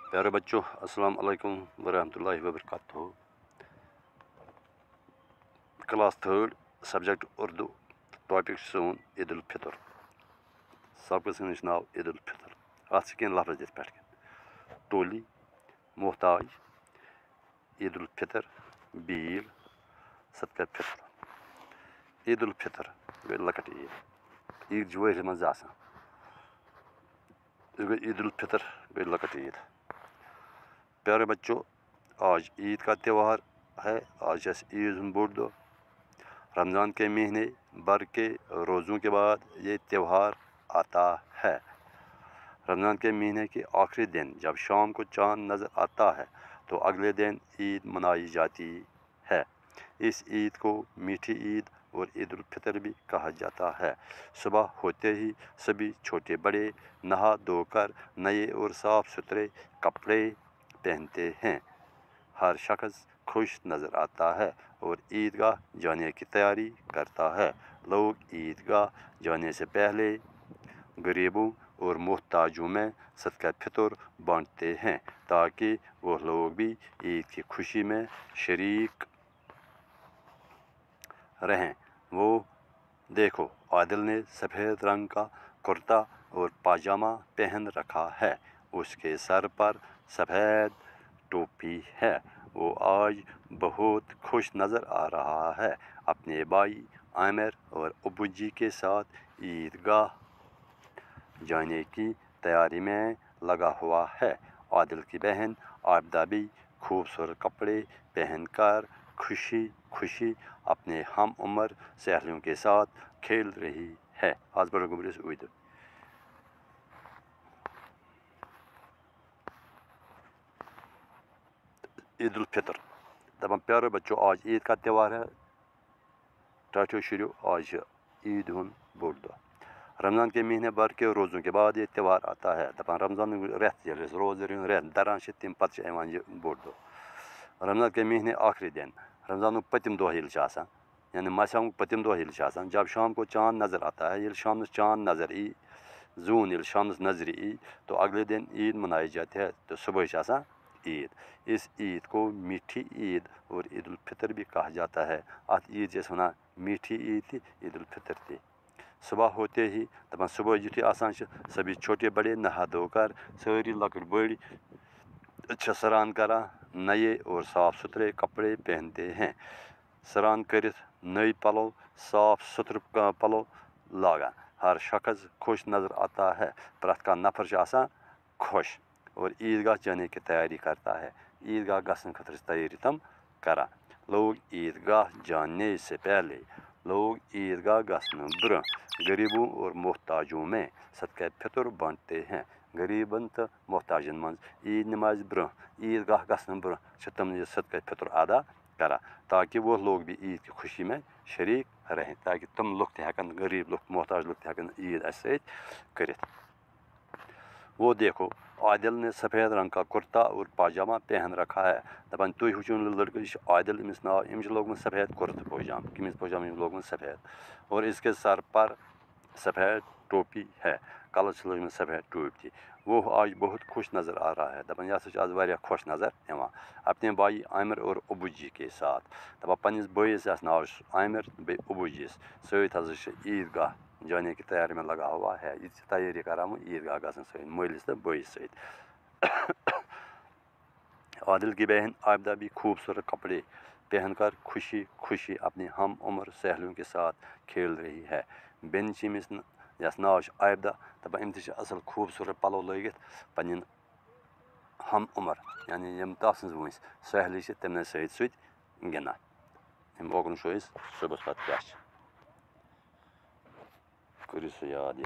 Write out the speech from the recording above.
प्यारे बच्चों, अस्सलाम वालेकुम वरहमतुल्लाहि वबरकातुहू। क्लास 3 सब्जेक्ट उर्दू, टॉपिक सोन ईद उल फितर। सबक नाव ईद उल फितर। अत लफ्ज पे टोली, मोहताज, ईद उल फितर, बील, सदका फितर। ईद उल फितर गई लकट ईद, ईद वहर मज ईद उल फितर गई लकट ईद। प्यारे बच्चों, आज ईद का त्यौहार है। आज ईद बोड़ दो। रमज़ान के महीने भर के रोज़ों के बाद ये त्यौहार आता है। रमज़ान के महीने के आखिरी दिन जब शाम को चाँद नज़र आता है तो अगले दिन ईद मनाई जाती है। इस ईद को मीठी ईद और ईद उल फितर भी कहा जाता है। सुबह होते ही सभी छोटे बड़े नहा धोकर नए और साफ़ सुथरे कपड़े पहनते हैं। हर शख्स खुश नज़र आता है और ईदगाह जाने की तैयारी करता है। लोग ईदगाह जाने से पहले गरीबों और मोहताजों में सदका फितर बांटते हैं ताकि वो लोग भी ईद की खुशी में शरीक रहें। वो देखो, आदिल ने सफ़ेद रंग का कुर्ता और पाजामा पहन रखा है। उसके सर पर सफ़ेद टोपी है। वो आज बहुत खुश नज़र आ रहा है। अपने भाई आमिर और अब्बू जी के साथ ईदगाह जाने की तैयारी में लगा हुआ है। आदिल की बहन आबिदा भी खूबसूरत कपड़े पहनकर खुशी खुशी अपने हम उम्र सहेलियों के साथ खेल रही है। आज बड़ो गुमरिस उइद ईद उल फितर। दपन प्यारे बच्चों, आज ईद का त्यौहार है। टाठो शुरू आज ईद हुन बोड़ दो। रमज़ान के महीने भर के रोज़ों के बाद ये त्यौहार आता है। दपान रमज़ान रेत रोज़ रेत दरान तम पे बोड़ दो। रमज़ान के महीने आखिरी दिन रमज़ान पतिम दह यानी मासांग पतिम दह जब शाम को चाँद नज़र आता है। शाम चाँद नज़र ई जून शाम नजर ई तो अगले दिन ईद मनाई जाती है। तो सुबह ईद। इस ईद को मीठी ईद और ईद उल फितर भी कहा जाता है। अत ईद जैसे वना मीठी ईद थी, ईद उल फितर थी। सुबह होते ही दपान सुबह युथी आसान सभी छोटे बड़े नहा धोकर सारी लकड़ बड़ी सरान करा नए और साफ़ सुथरे कपड़े पहनते हैं। सरान कर नई पलो साफ़ सुथर पलो लागा। हर शख्स खुश नज़र आता है। प्रत का नफर खुश और ईदगाह जाने की तैयारी करता है। ईदगाह गसन खतर तैयारी तम करा। लोग ईदगाह जाने से पहले ईदगाह गसन ब्र गरीबों और मोहताजों में सदका फितर बांटते हैं। गरीबन तो मोहताजन मज ईद नमाज ब्र ईदगाह गसन ब्र तम सदका फितर अदा करा ताकि वो लोग भी ईद की खुशी में शरीक रहें, ताकि तुम लोग तहकन गरीब लोग मोहताज लोग तहकन ईद ऐसे कर। वो देखो, आदिल ने सफ़ेद रंग का कुर्ता और पाजामा पहन रखा है। दपान तुम वुचन लड़के आदिल अमिस नाव अमिस लोग सफ़ेद कुर्त पाजाम किमिस पाजामा लोग सफ़ेद और इसके सर पर सफ़ेद टोपी है। कलस लोग सफ़ेद टोपी थी। वो आज बहुत खुश नज़र आ रहा है। दपान यह आज वारिया खुश नज़र यवान अपने भाई आमिर और अब्बू जी के साथ। दपान पन्निस बइस नाव आमिर बे अब्बू जीस सत ईदगाह जाने की तैयारी में लगा हुआ है। इस तैयारी करा ईदगाह गसन सत मलिस तो बइस सत। आदिल की बहन आबिदा भी खूबसूरत कपड़े पहनकर खुशी खुशी अपनी हम उम्र सहेलियों के साथ खेल रही है। बेन मिस यस नाव आबिदा दपान अम असल खूबसूरत पलो लगित पन्न हम उम्र यानी यम तस वंस सहेली तमन सत गिंदान। अम ओकुन शो सुबह पे क्या करो सह याद।